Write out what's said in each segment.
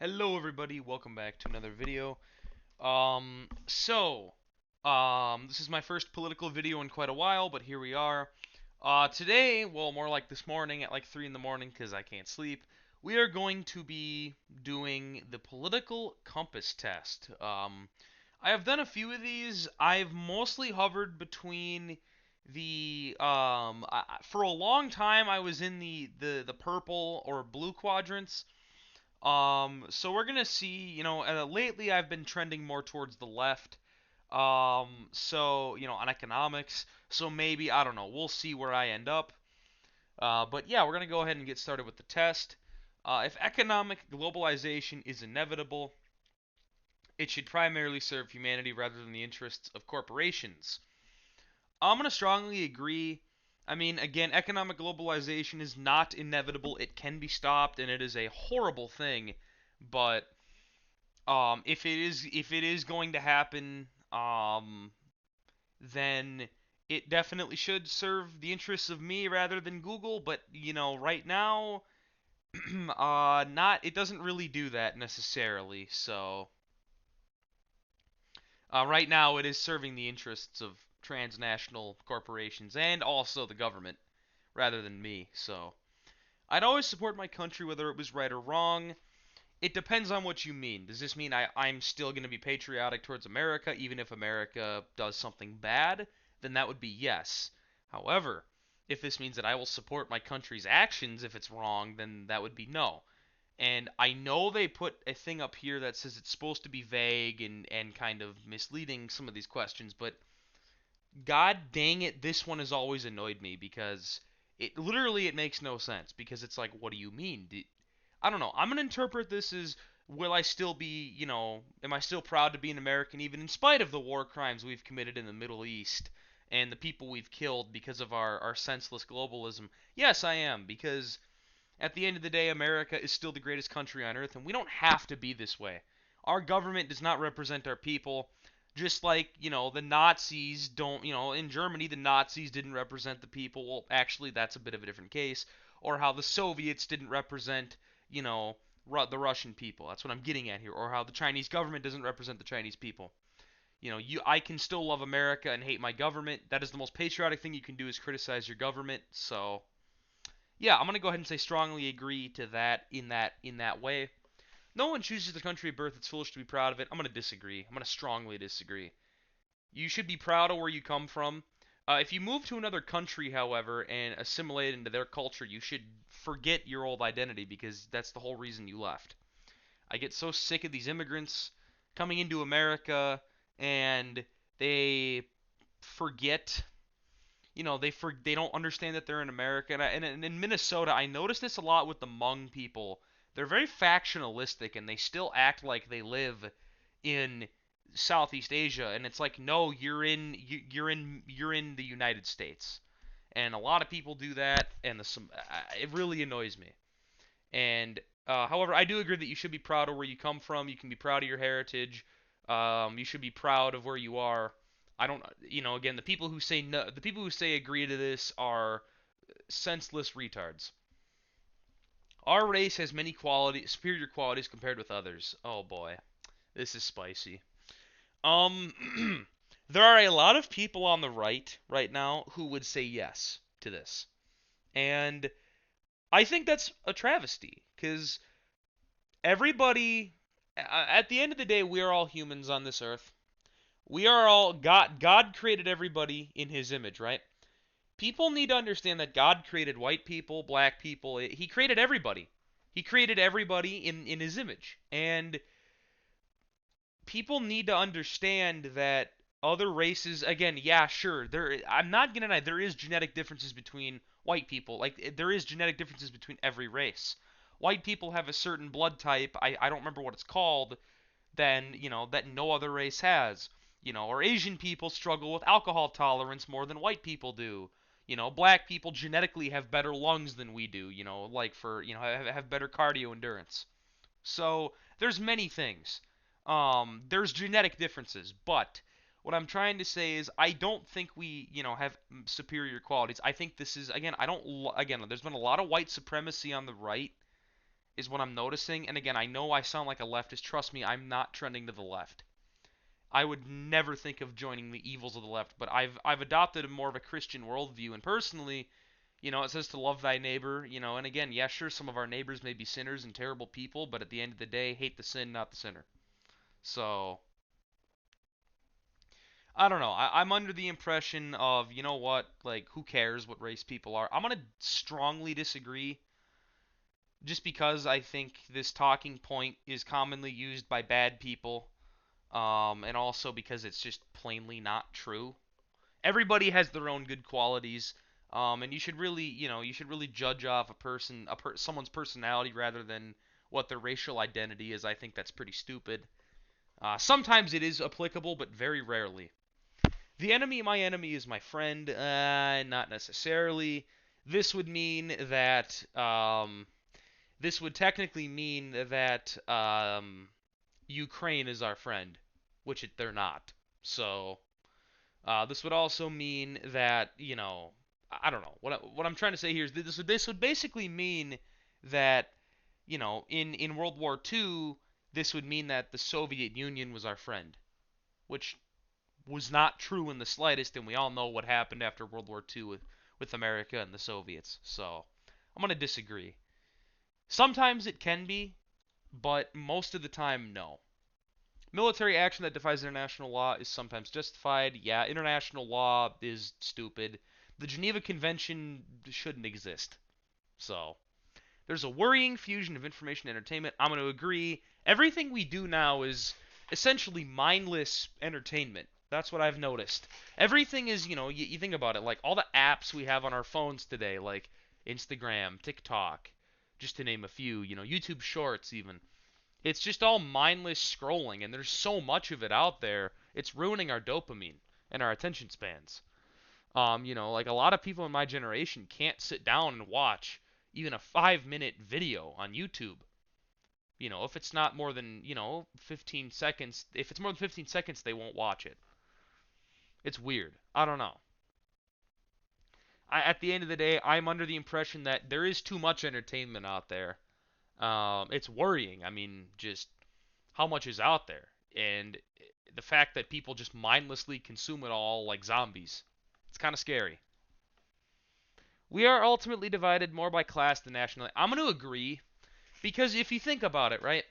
Hello everybody, welcome back to another video. This is my first political video in quite a while, but here we are. Today, well, more like this morning at like 3 in the morning because I can't sleep, we are going to be doing the political compass test. I have done a few of these. I've mostly hovered between for a long time I was in the purple or blue quadrants. So we're gonna see, lately I've been trending more towards the left. On economics. So maybe, I don't know, we'll see where I end up. But yeah, we're gonna go ahead and get started with the test. If economic globalization is inevitable, it should primarily serve humanity rather than the interests of corporations. I'm gonna strongly agree. I mean, again, economic globalization is not inevitable. It can be stopped, and it is a horrible thing. But if it is going to happen, then it definitely should serve the interests of me rather than Google. But right now, not it doesn't really do that necessarily. So right now, it is serving the interests of transnational corporations and also the government rather than me. So I'd always support my country whether it was right or wrong. It depends on what you mean. Does this mean I'm still going to be patriotic towards America, even if America does something bad? Then that would be yes. However, if this means that I will support my country's actions if it's wrong, then that would be no. And I know they put a thing up here that says it's supposed to be vague and kind of misleading some of these questions, but god dang it, this one has always annoyed me because it makes no sense because it's like, what do you mean? I don't know. I'm gonna interpret this as, will I still be, am I still proud to be an American even in spite of the war crimes we've committed in the Middle East and the people we've killed because of our senseless globalism? Yes, I am, because at the end of the day, America is still the greatest country on earth, and we don't have to be this way. Our government does not represent our people. Just like, the Nazis don't, in Germany, the Nazis didn't represent the people. Well, actually, that's a bit of a different case. Or how the Soviets didn't represent, the Russian people. That's what I'm getting at here. Or how the Chinese government doesn't represent the Chinese people. I can still love America and hate my government. That is the most patriotic thing you can do, is criticize your government. So, yeah, I'm gonna go ahead and say strongly agree to that in that way. No one chooses the country of birth. It's foolish to be proud of it. I'm gonna disagree. I'm gonna strongly disagree. You should be proud of where you come from. If you move to another country, however, and assimilate into their culture, you should forget your old identity because that's the whole reason you left. I get so sick of these immigrants coming into America and they forget, they don't understand that they're in America. And in Minnesota, I notice this a lot with the Hmong people. They're very factionalistic and they still act like they live in Southeast Asia, and it's like, no, you're in the United States. And a lot of people do that, and it really annoys me. And however, I do agree that you should be proud of where you come from. You can be proud of your heritage. You should be proud of where you are. I don't, again, the people who say no, the people who say agree to this are senseless retards. Our race has many superior qualities compared with others. Oh boy, this is spicy. There are a lot of people on the right now who would say yes to this. And I think that's a travesty because everybody, at the end of the day, we are all humans on this earth. We are all God created everybody in his image, right? People need to understand that God created white people, black people. He created everybody. He created everybody in his image. And people need to understand that other races, again, yeah, sure, I'm not gonna deny there is genetic differences between white people. Like, there is genetic differences between every race. White people have a certain blood type, I don't remember what it's called, that no other race has. Or Asian people struggle with alcohol tolerance more than white people do. Black people genetically have better lungs than we do, like for, have better cardio endurance. So there's many things. There's genetic differences, but what I'm trying to say is I don't think we, have superior qualities. I think this is, again, I don't again, there's been a lot of white supremacy on the right, is what I'm noticing. And again, I know I sound like a leftist. Trust me, I'm not trending to the left. I would never think of joining the evils of the left, but I've adopted a more of a Christian worldview, and personally, it says to love thy neighbor, and again, yeah, sure, some of our neighbors may be sinners and terrible people, but at the end of the day, hate the sin, not the sinner. So, I don't know. I'm under the impression of, you know what, like, who cares what race people are? I'm gonna strongly disagree, just because I think this talking point is commonly used by bad people, and also because it's just plainly not true. Everybody has their own good qualities, and you should really judge off someone's personality rather than what their racial identity is. I think that's pretty stupid. Sometimes it is applicable, but very rarely. My enemy is my friend. Not necessarily. This would mean that this would technically mean that Ukraine is our friend, which they're not. So this would also mean that I don't know what I'm trying to say here is that this would basically mean that in World War II this would mean that the Soviet Union was our friend, which was not true in the slightest, and we all know what happened after World War II with America and the Soviets. So I'm gonna disagree. Sometimes it can be, but most of the time, no. Military action that defies international law is sometimes justified. Yeah, international law is stupid. The Geneva Convention shouldn't exist. So, there's a worrying fusion of information and entertainment. I'm going to agree. Everything we do now is essentially mindless entertainment. That's what I've noticed. Everything is, you think about it, like all the apps we have on our phones today, like Instagram, TikTok, just to name a few, YouTube Shorts even. It's just all mindless scrolling, and there's so much of it out there. It's ruining our dopamine and our attention spans. Like a lot of people in my generation can't sit down and watch even a 5-minute video on YouTube. If it's not more than, 15 seconds, if it's more than 15 seconds, they won't watch it. It's weird. I don't know. At the end of the day, I'm under the impression that there is too much entertainment out there. It's worrying. I mean, just how much is out there, and the fact that people just mindlessly consume it all like zombies. It's kind of scary. We are ultimately divided more by class than nationality. I'm going to agree because if you think about it, right?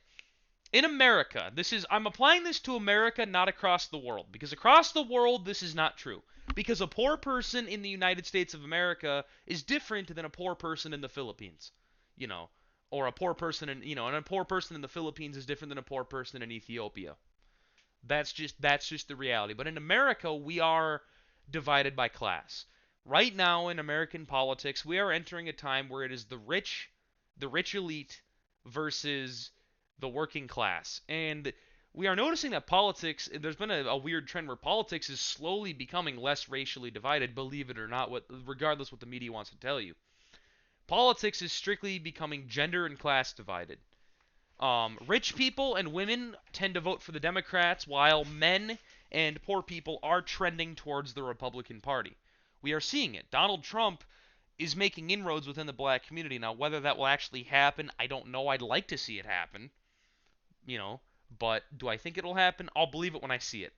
In America, I'm applying this to America, not across the world, because across the world this is not true. Because a poor person in the United States of America is different than a poor person in the Philippines, you know, or a poor person and a poor person in the Philippines is different than a poor person in Ethiopia. That's just the reality. But in America, we are divided by class. Right now in American politics, we are entering a time where it is the rich elite versus the working class. And we are noticing that there's been a weird trend where politics is slowly becoming less racially divided, believe it or not, regardless what the media wants to tell you. Politics is strictly becoming gender and class divided. Rich people and women tend to vote for the Democrats, while men and poor people are trending towards the Republican Party. We are seeing it. Donald Trump is making inroads within the black community. Now, whether that will actually happen, I don't know. I'd like to see it happen, you know, but do I think it'll happen? I'll believe it when I see it.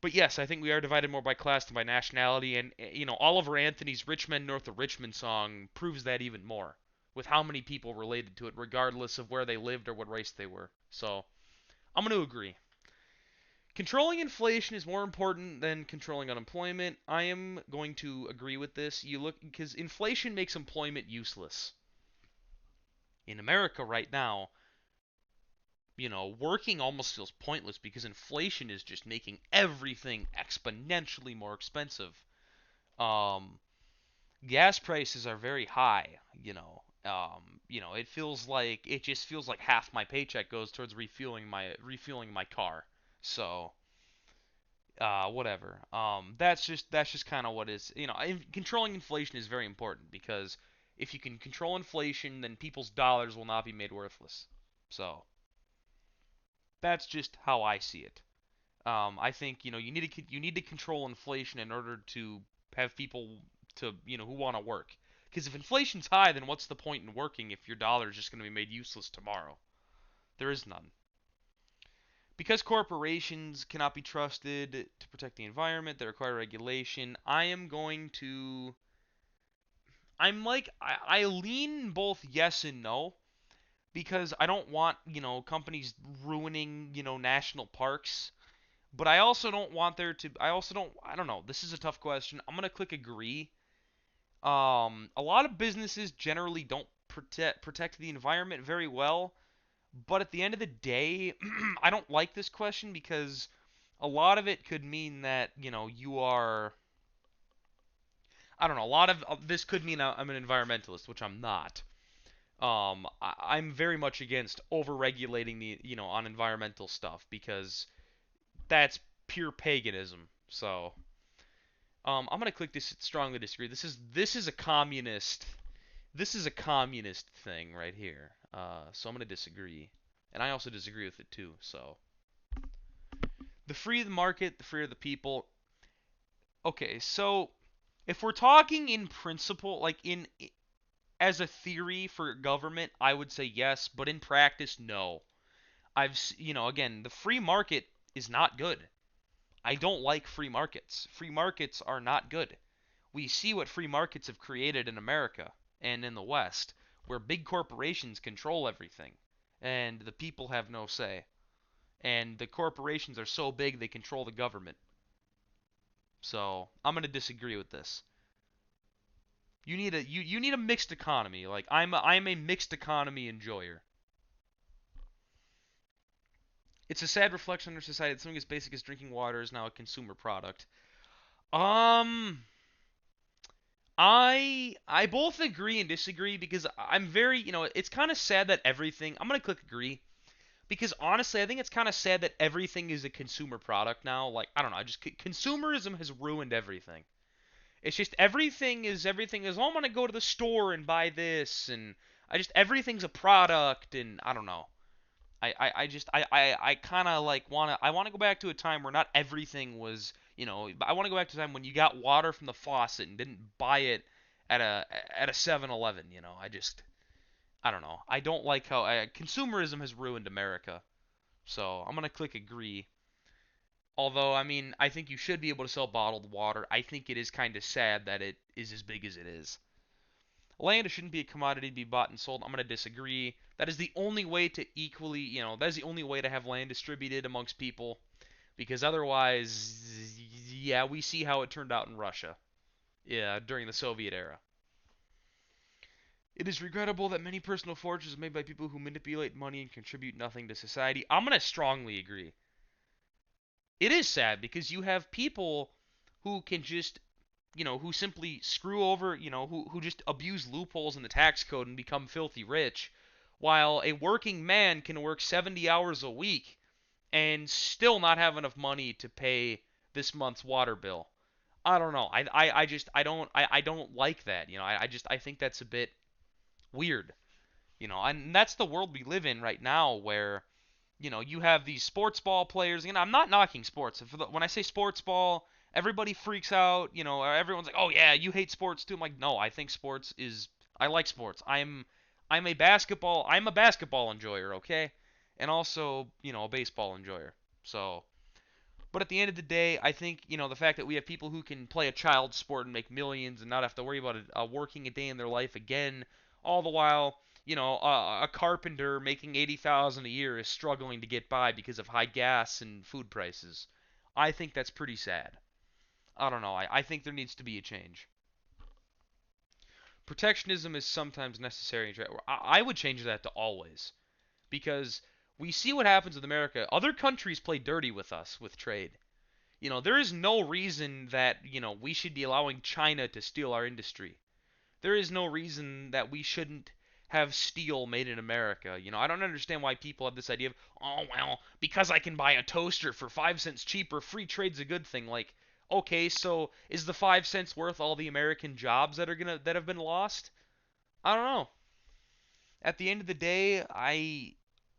But yes, I think we are divided more by class than by nationality, and Oliver Anthony's "Rich Men North of Richmond" song proves that even more, with how many people related to it, regardless of where they lived or what race they were. So I'm going to agree. Controlling inflation is more important than controlling unemployment. I am going to agree with this. You look because inflation makes employment useless. In America right now, working almost feels pointless because inflation is just making everything exponentially more expensive. Um, Gas prices are very high. It just feels like half my paycheck goes towards refueling my car. So, whatever. That's just kind of what is. Controlling inflation is very important because if you can control inflation, then people's dollars will not be made worthless. So, that's just how I see it. I think you need to control inflation in order to have people who want to work. Because if inflation's high, then what's the point in working if your dollar is just going to be made useless tomorrow? There is none. Because corporations cannot be trusted to protect the environment, they require regulation. I lean both yes and no because I don't want, companies ruining, national parks. But I also don't want there to, I also don't, I don't know. This is a tough question. I'm going to click agree. A lot of businesses generally don't protect the environment very well. But at the end of the day, I don't like this question because a lot of it could mean that, you are. I don't know. A lot of this could mean I'm an environmentalist, which I'm not. I'm very much against over-regulating the, on environmental stuff because that's pure paganism. So, I'm gonna click this. Strongly disagree. This is a communist. This is a communist thing right here. So I'm gonna disagree, and I also disagree with it too. So the free the market, the freer the people. Okay, so if we're talking in principle, like in as a theory for government, I would say yes, but in practice, no. Again, the free market is not good. I don't like free markets. Free markets are not good. We see what free markets have created in America and in the West, where big corporations control everything, and the people have no say. And the corporations are so big they control the government. So I'm gonna disagree with this. You need a mixed economy. Like I'm a mixed economy enjoyer. It's a sad reflection on our society that something as basic as drinking water is now a consumer product. Um, I both agree and disagree because I'm very, it's kind of sad that everything. I'm gonna click agree because honestly, I think it's kind of sad that everything is a consumer product now. Like I don't know, I just consumerism has ruined everything. It's just everything is. Oh, I'm gonna go to the store and buy this, and everything's a product, and I don't know. I kind of like wanna go back to a time where not everything was, I want to go back to a time when you got water from the faucet and didn't buy it at a 7-Eleven. I don't know. I don't like how consumerism has ruined America. So I'm gonna click agree. Although I mean, I think you should be able to sell bottled water. I think it is kind of sad that it is as big as it is. Land shouldn't be a commodity to be bought and sold. I'm going to disagree. That is the only way to equally, that is the only way to have land distributed amongst people. Because otherwise, yeah, we see how it turned out in Russia. Yeah, during the Soviet era. It is regrettable that many personal fortunes are made by people who manipulate money and contribute nothing to society. I'm going to strongly agree. It is sad because you have people who can just who simply screw over, who just abuse loopholes in the tax code and become filthy rich, while a working man can work 70 hours a week and still not have enough money to pay this month's water bill. I don't know. I don't like that. I think that's a bit weird. And that's the world we live in right now where you have these sports ball players. I'm not knocking sports. When I say sports ball, everybody freaks out. Everyone's like, "Oh yeah, you hate sports too." I'm like, "No, I think sports is. I like sports. I'm a basketball enjoyer, okay, and also a baseball enjoyer. So, but at the end of the day, I think the fact that we have people who can play a child sport and make millions and not have to worry about working a day in their life again, all the while a carpenter making 80,000 a year is struggling to get by because of high gas and food prices. I think that's pretty sad. I don't know. I think there needs to be a change. Protectionism is sometimes necessary. I would change that to always because we see what happens with America. Other countries play dirty with us with trade. There is no reason that, we should be allowing China to steal our industry. There is no reason that we shouldn't have steel made in America. I don't understand why people have this idea of, oh, well, because I can buy a toaster for 5 cents cheaper, free trade's a good thing. Like, okay, so is the 5 cents worth all the American jobs that have been lost? I don't know. At the end of the day,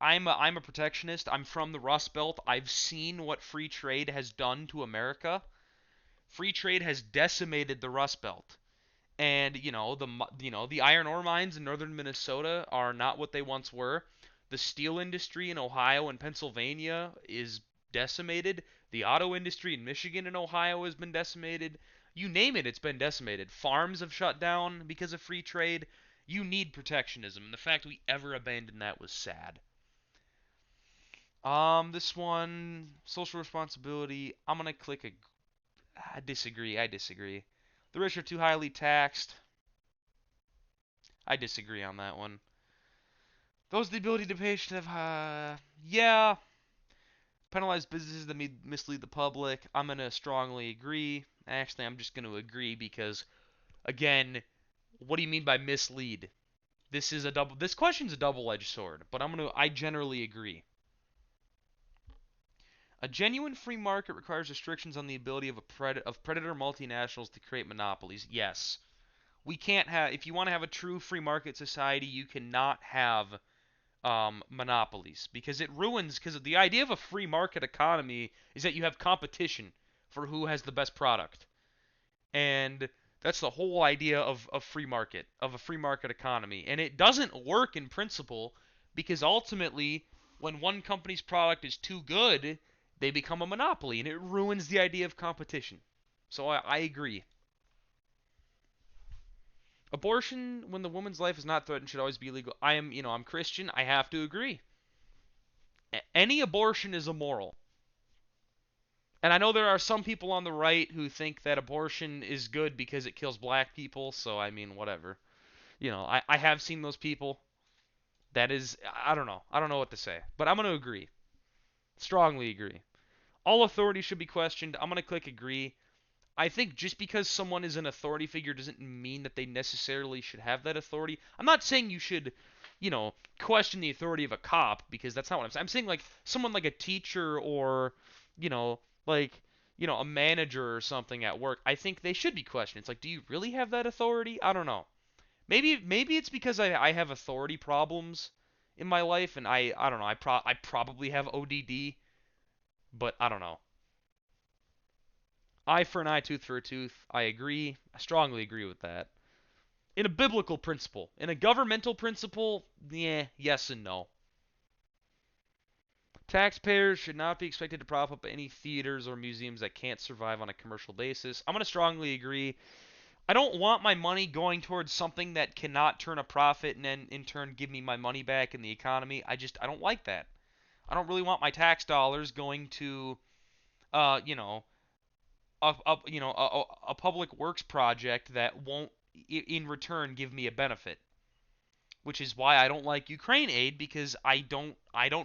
I'm a protectionist. I'm from the Rust Belt. I've seen what free trade has done to America. Free trade has decimated the Rust Belt. And the iron ore mines in northern Minnesota are not what they once were. The steel industry in Ohio and Pennsylvania is decimated. The auto industry in Michigan and Ohio has been decimated. You name it, it's been decimated. Farms have shut down because of free trade. You need protectionism. And the fact we ever abandoned that was sad. This one, social responsibility. I'm gonna click a. I disagree. I disagree. The rich are too highly taxed. I disagree on that one. Those with the ability to pay should have, yeah, penalize businesses that may mislead the public. I'm gonna strongly agree. Actually, I'm just gonna agree because, again, what do you mean by mislead? This is a double. This question's a double-edged sword, but I generally agree. A genuine free market requires restrictions on the ability of predator multinationals to create monopolies. Yes, we can't have. If you want to have a true free market society, you cannot have monopolies because it ruins. Because the idea of a free market economy is that you have competition for who has the best product, and that's the whole idea of free market, of a free market economy. And it doesn't work in principle because ultimately, when one company's product is too good, they become a monopoly, and it ruins the idea of competition. So I agree. Abortion, when the woman's life is not threatened, should always be legal. I'm Christian. I have to agree. Any abortion is immoral. And I know there are some people on the right who think that abortion is good because it kills black people, so I mean, whatever. I have seen those people. That is, I don't know. I don't know what to say. But I'm going to agree. Strongly agree. All authority should be questioned. I'm going to click agree. I think just because someone is an authority figure doesn't mean that they necessarily should have that authority. I'm not saying you should, question the authority of a cop because that's not what I'm saying. I'm saying like someone like a teacher or, you know, like, a manager or something at work. I think they should be questioned. It's like, do you really have that authority? I don't know. Maybe it's because I have authority problems in my life and I don't know. I probably have ODD, but I don't know. Eye for an eye, tooth for a tooth. I agree. I strongly agree with that. In a biblical principle, in a governmental principle, yeah, yes and no. Taxpayers should not be expected to prop up any theaters or museums that can't survive on a commercial basis. I'm going to strongly agree. I don't want my money going towards something that cannot turn a profit and then in turn give me my money back in the economy. I don't like that. I don't really want my tax dollars going to, uh, you know, a public works project that won't in return give me a benefit, which is why I don't like Ukraine aid because I don't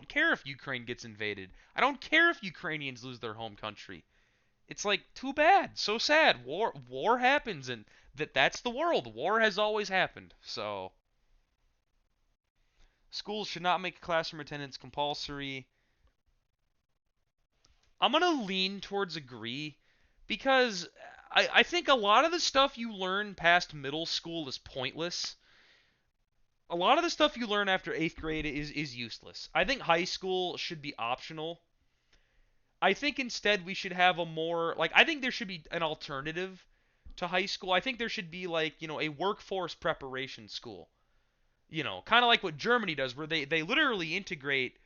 care if Ukraine gets invaded. I don't care if Ukrainians lose their home country. It's like too bad, so sad. War happens and that's the world. War has always happened. So schools should not make classroom attendance compulsory. I'm gonna lean towards agree because I think a lot of the stuff you learn past middle school is pointless. A lot of the stuff you learn after eighth grade is useless. I think high school should be optional. I think instead we should have a more like I think there should be an alternative to high school. I think there should be like, a workforce preparation school. Kind of like what Germany does where they literally integrate,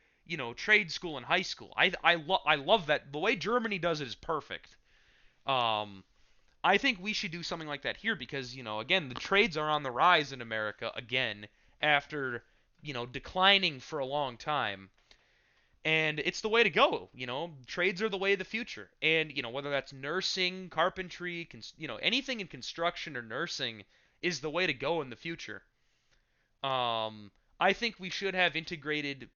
trade school and high school. I love that. The way Germany does it is perfect. Um I think we should do something like that here because, again, the trades are on the rise in America again after, declining for a long time. And it's the way to go, Trades are the way of the future. And, whether that's nursing, carpentry, anything in construction or nursing is the way to go in the future. I think we should have integrated,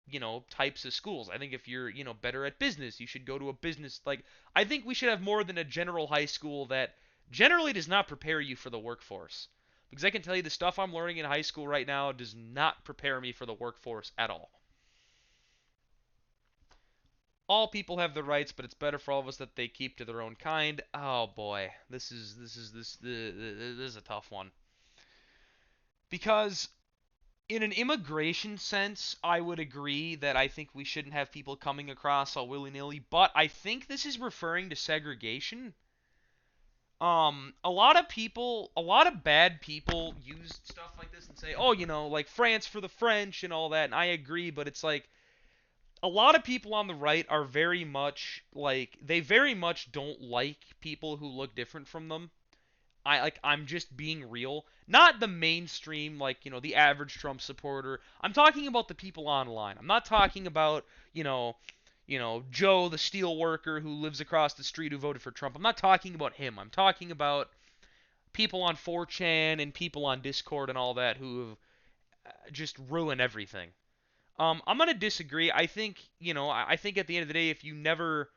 types of schools. I think if you're, better at business, you should go to a business like I think we should have more than a general high school that generally does not prepare you for the workforce. Because I can tell you the stuff I'm learning in high school right now does not prepare me for the workforce at all. All people have the rights, but it's better for all of us that they keep to their own kind. Oh boy, this is a tough one. Because in an immigration sense, I would agree that I think we shouldn't have people coming across all willy-nilly, but I think this is referring to segregation. A lot of bad people use stuff like this and say, "Oh, like France for the French and all that." And I agree, but it's like a lot of people on the right are very much like they very much don't like people who look different from them. I'm just being real. Not the mainstream, like, the average Trump supporter. I'm talking about the people online. I'm not talking about, you know, Joe the steel worker who lives across the street who voted for Trump. I'm not talking about him. I'm talking about people on 4chan and people on Discord and all that who have just ruined everything. I'm gonna disagree. I think, I think at the end of the day, if you never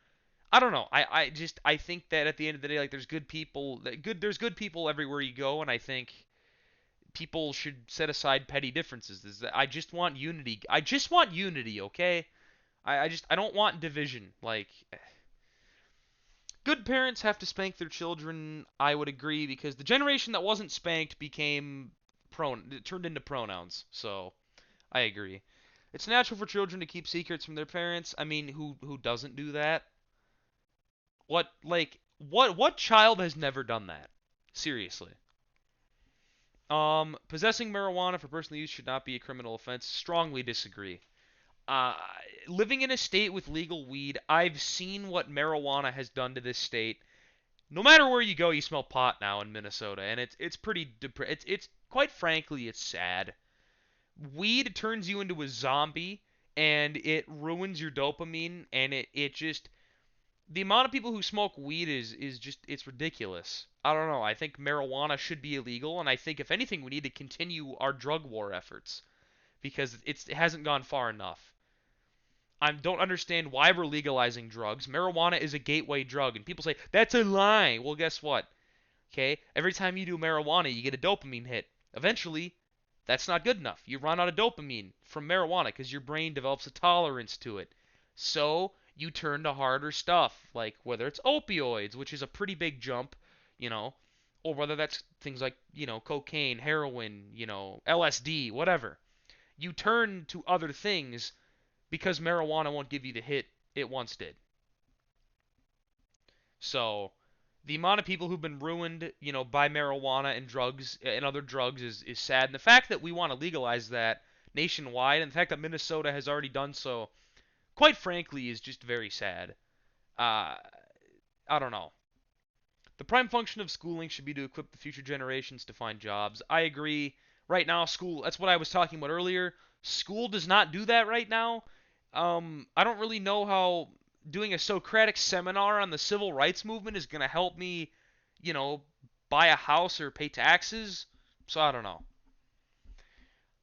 I don't know. I think that at the end of the day, like, there's good people there's good people everywhere you go, and I think people should set aside petty differences. I just want unity. I just want unity, okay? I don't want division. Like, good parents have to spank their children, I would agree, because the generation that wasn't spanked became it turned into pronouns. So, I agree. It's natural for children to keep secrets from their parents. I mean, who doesn't do that? What child has never done that? Seriously. Possessing marijuana for personal use should not be a criminal offense. Strongly disagree. Uh, Living in a state with legal weed, I've seen what marijuana has done to this state. No matter where you go, you smell pot now in Minnesota, and it's pretty it's quite frankly, it's sad. Weed turns you into a zombie, and it ruins your dopamine, and it just the amount of people who smoke weed is just it's ridiculous. I don't know. I think marijuana should be illegal, and I think if anything, we need to continue our drug war efforts because it hasn't gone far enough. I don't understand why we're legalizing drugs. Marijuana is a gateway drug, and people say that's a lie. Well, guess what? Okay, every time you do marijuana, you get a dopamine hit. Eventually, that's not good enough. You run out of dopamine from marijuana because your brain develops a tolerance to it. So you turn to harder stuff, like whether it's opioids, which is a pretty big jump, you know, or whether that's things like, cocaine, heroin, LSD, whatever. You turn to other things because marijuana won't give you the hit it once did. So the amount of people who've been ruined, by marijuana and drugs and other drugs is sad. And the fact that we want to legalize that nationwide, and the fact that Minnesota has already done so, quite frankly, is just very sad. Uh, I don't know. The prime function of schooling should be to equip the future generations to find jobs. I agree. Right now, school, that's what I was talking about earlier. School does not do that right now. I don't really know how doing a Socratic seminar on the civil rights movement is going to help me, you know, buy a house or pay taxes. So I don't know.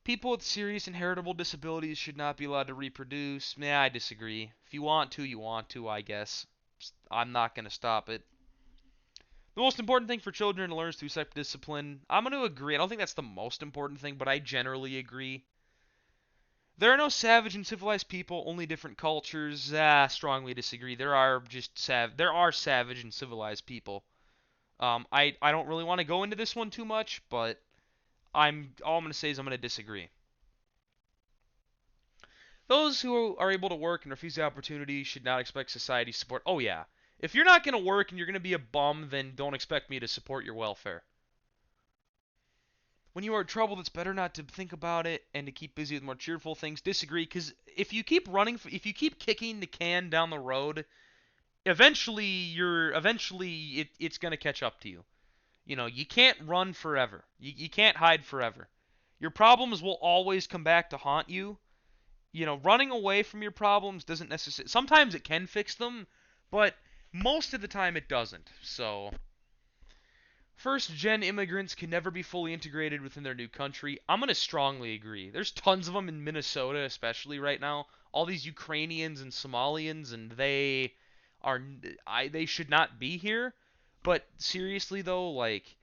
People with serious inheritable disabilities should not be allowed to reproduce. Nah, I disagree. If you want to, you want to, I guess. I'm not going to stop it. The most important thing for children to learn is through self-discipline. I'm going to agree. I don't think that's the most important thing, but I generally agree. There are no savage and civilized people, only different cultures. Strongly disagree. There are savage and civilized people. I don't really want to go into this one too much, but all I'm going to say is I'm going to disagree. Those who are able to work and refuse the opportunity should not expect society's support. Oh yeah. If you're not going to work and you're going to be a bum, then don't expect me to support your welfare. When you are in trouble, it's better not to think about it and to keep busy with more cheerful things. Disagree, because if you keep kicking the can down the road, eventually it's gonna catch up to you. You can't run forever. You can't hide forever. Your problems will always come back to haunt you. Running away from your problems doesn't necessarily. Sometimes it can fix them, but most of the time it doesn't. So first gen immigrants can never be fully integrated within their new country. I'm going to strongly agree. There's tons of them in Minnesota, especially right now. All these Ukrainians and Somalians, and they should not be here. But seriously though, like,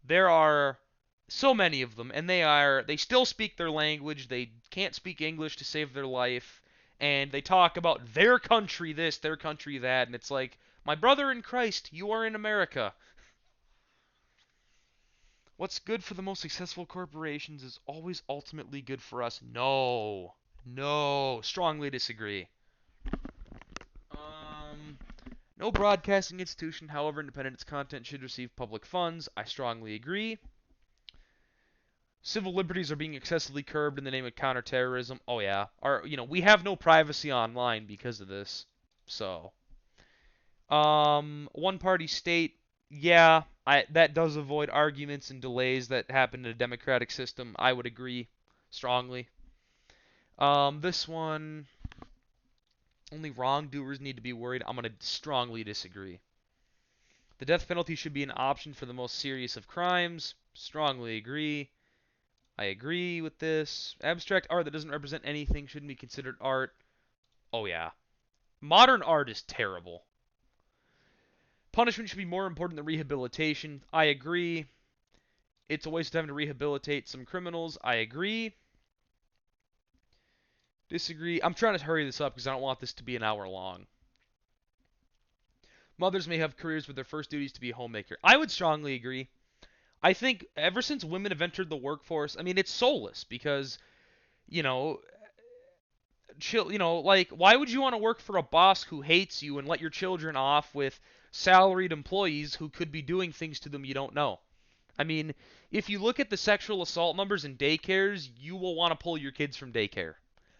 there are so many of them, and they still speak their language. They can't speak English to save their life, and they talk about their country this, their country that, and it's like, my brother in Christ, you are in America. What's good for the most successful corporations is always ultimately good for us. No. No. Strongly disagree. Um, No broadcasting institution, however independent its content, should receive public funds. I strongly agree. Civil liberties are being excessively curbed in the name of counterterrorism. Oh yeah, we have no privacy online because of this. So, one-party state. Yeah, that does avoid arguments and delays that happen in a democratic system. I would agree strongly. This one, only wrongdoers need to be worried. I'm gonna strongly disagree. The death penalty should be an option for the most serious of crimes. Strongly agree. I agree with this. Abstract art that doesn't represent anything shouldn't be considered art. Oh yeah. Modern art is terrible. Punishment should be more important than rehabilitation. I agree. It's a waste of time to rehabilitate some criminals. I agree. Disagree. I'm trying to hurry this up because I don't want this to be an hour long. Mothers may have careers with their first duties to be a homemaker. I would strongly agree. I think ever since women have entered the workforce, I mean, it's soulless because, you know, like, why would you want to work for a boss who hates you and let your children off with salaried employees who could be doing things to them you don't know? I mean, if you look at the sexual assault numbers in daycares, you will want to pull your kids from daycare.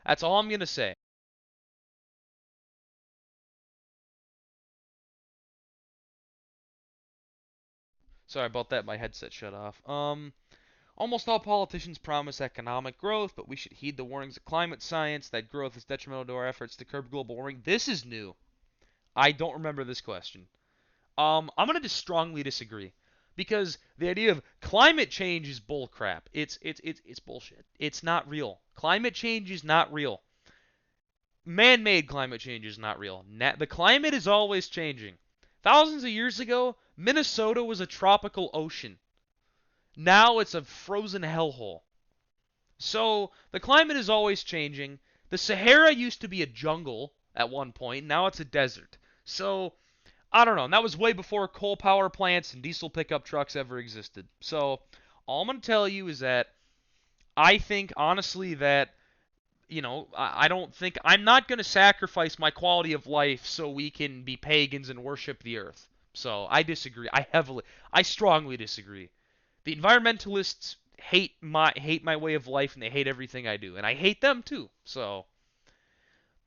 That's all I'm going to say. Sorry about that, my headset shut off. Almost all politicians promise economic growth, but we should heed the warnings of climate science that growth is detrimental to our efforts to curb global warming. This is new. I don't remember this question. I'm gonna just strongly disagree because the idea of climate change is bullcrap. It's bullshit. It's not real. Climate change is not real. Man-made climate change is not real. The climate is always changing. Thousands of years ago, Minnesota was a tropical ocean. Now it's a frozen hellhole. So the climate is always changing. The Sahara used to be a jungle at one point. Now it's a desert. So I don't know. And that was way before coal power plants and diesel pickup trucks ever existed. So all I'm going to tell you is that I think honestly that I don't think I'm not going to sacrifice my quality of life so we can be pagans and worship the earth. So I disagree. I strongly disagree. The environmentalists hate my way of life and they hate everything I do, and I hate them too. So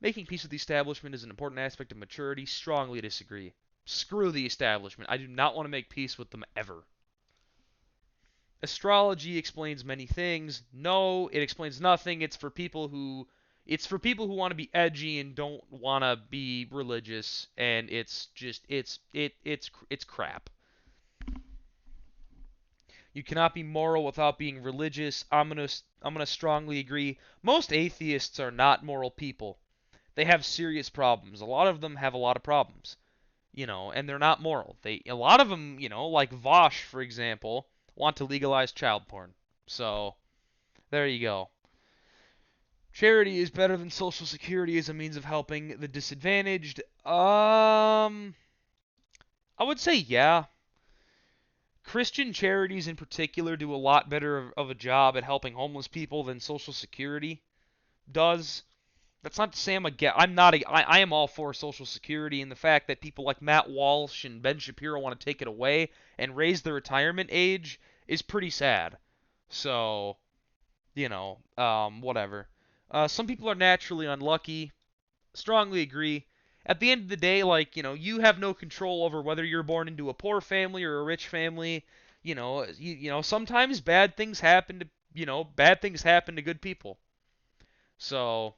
making peace with the establishment is an important aspect of maturity. Strongly disagree. Screw the establishment. I do not want to make peace with them ever. Astrology explains many things. No, it explains nothing. It's for people who want to be edgy and don't want to be religious, and it's crap. You cannot be moral without being religious. I'm gonna strongly agree. Most atheists are not moral people. They have serious problems. A lot of them have a lot of problems, and they're not moral. A lot of them, like Vosh, for example, want to legalize child porn. So there you go. Charity is better than Social Security as a means of helping the disadvantaged. I would say yeah. Christian charities in particular do a lot better of a job at helping homeless people than Social Security does. That's not to say I'm not I am all for Social Security, and the fact that people like Matt Walsh and Ben Shapiro want to take it away and raise the retirement age is pretty sad. So, whatever. Some people are naturally unlucky. Strongly agree. At the end of the day, like, you have no control over whether you're born into a poor family or a rich family. Sometimes bad things happen to good people. So,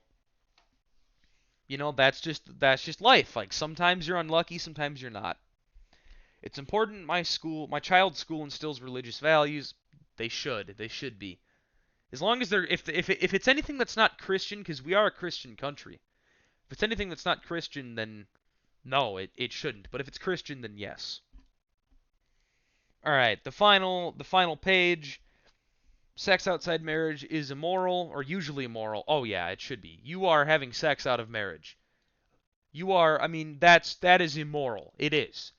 that's just life. Like sometimes you're unlucky, sometimes you're not. It's important my child's school instills religious values. They should be. As long as they're if it's anything that's not Christian, because we are a Christian country. If it's anything that's not Christian, then no, it shouldn't. But if it's Christian, then yes. All right, the final page. Sex outside marriage is immoral or usually immoral. Oh yeah, it should be. You are having sex out of marriage. I mean, that is immoral. It is.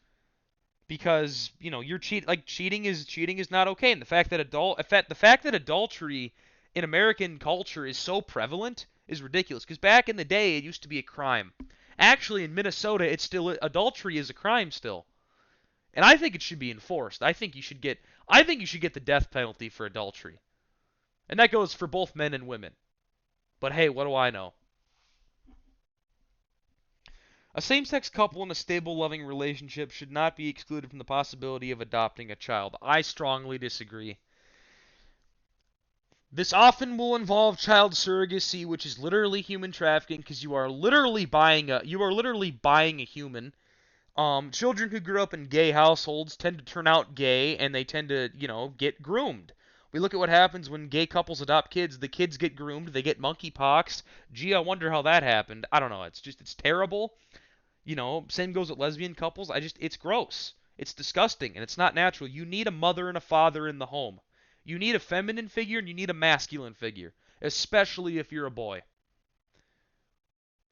Because, you're cheating is not okay. And the fact that adultery in American culture is so prevalent is ridiculous. Because back in the day, it used to be a crime. Actually, in Minnesota, it's still adultery is a crime still, and I think it should be enforced. I think you should get the death penalty for adultery, and that goes for both men and women. But hey, what do I know? A same-sex couple in a stable, loving relationship should not be excluded from the possibility of adopting a child. I strongly disagree. This often will involve child surrogacy, which is literally human trafficking, because you are literally buying a human. Children who grew up in gay households tend to turn out gay, and they tend to, get groomed. We look at what happens when gay couples adopt kids. The kids get groomed. They get monkeypox. Gee, I wonder how that happened. I don't know. It's terrible. Same goes with lesbian couples. It's gross. It's disgusting, and it's not natural. You need a mother and a father in the home. You need a feminine figure and you need a masculine figure, especially if you're a boy.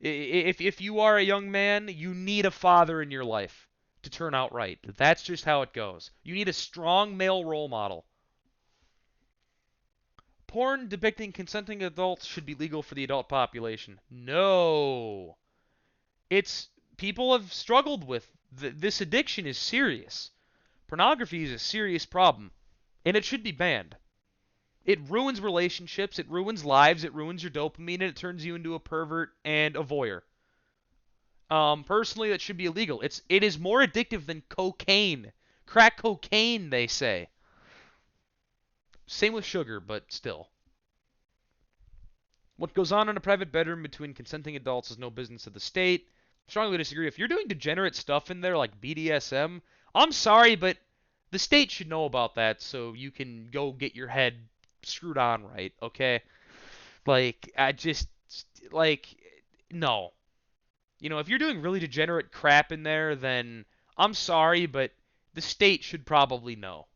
If you are a young man, you need a father in your life to turn out right. That's just how it goes. You need a strong male role model. Porn depicting consenting adults should be legal for the adult population. No. It's People have struggled with this addiction is serious. Pornography is a serious problem, and it should be banned. It ruins relationships, it ruins lives, it ruins your dopamine, and it turns you into a pervert and a voyeur. Personally, that should be illegal. It is more addictive than cocaine, crack cocaine, they say. Same with sugar, but still. What goes on in a private bedroom between consenting adults is no business of the state. Strongly disagree. If you're doing degenerate stuff in there like BDSM, I'm sorry, but the state should know about that so you can go get your head screwed on right, okay? Like, no. If you're doing really degenerate crap in there, then I'm sorry, but the state should probably know.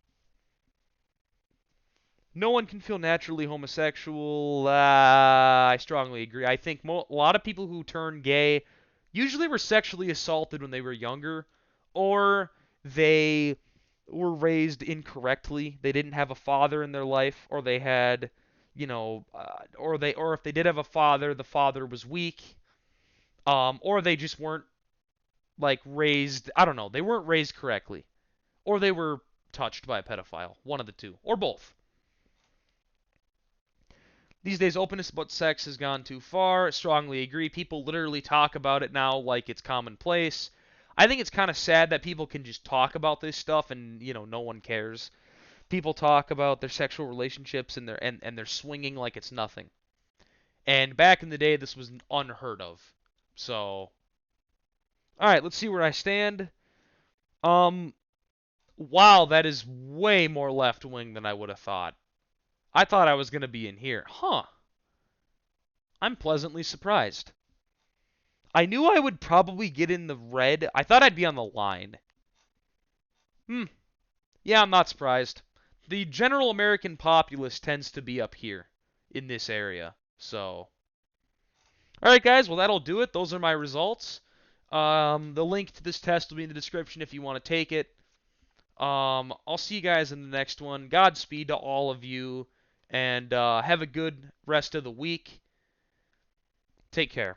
No one can feel naturally homosexual. I strongly agree. I think a lot of people who turn gay usually were sexually assaulted when they were younger, or they were raised incorrectly. They didn't have a father in their life, or they had, or if they did have a father, the father was weak, or they just weren't like raised. I don't know. They weren't raised correctly, or they were touched by a pedophile. One of the two, or both. These days, openness about sex has gone too far. Strongly agree. People literally talk about it now like it's commonplace. I think it's kind of sad that people can just talk about this stuff and no one cares. People talk about their sexual relationships and they're swinging like it's nothing. And back in the day, this was unheard of. So, all right, let's see where I stand. Um, wow, that is way more left wing than I would have thought. I thought I was gonna be in here. Huh. I'm pleasantly surprised. I knew I would probably get in the red. I thought I'd be on the line. Hmm. Yeah, I'm not surprised. The general American populace tends to be up here in this area. So, all right, guys. Well, that'll do it. Those are my results. The link to this test will be in the description if you want to take it. I'll see you guys in the next one. Godspeed to all of you, and have a good rest of the week. Take care.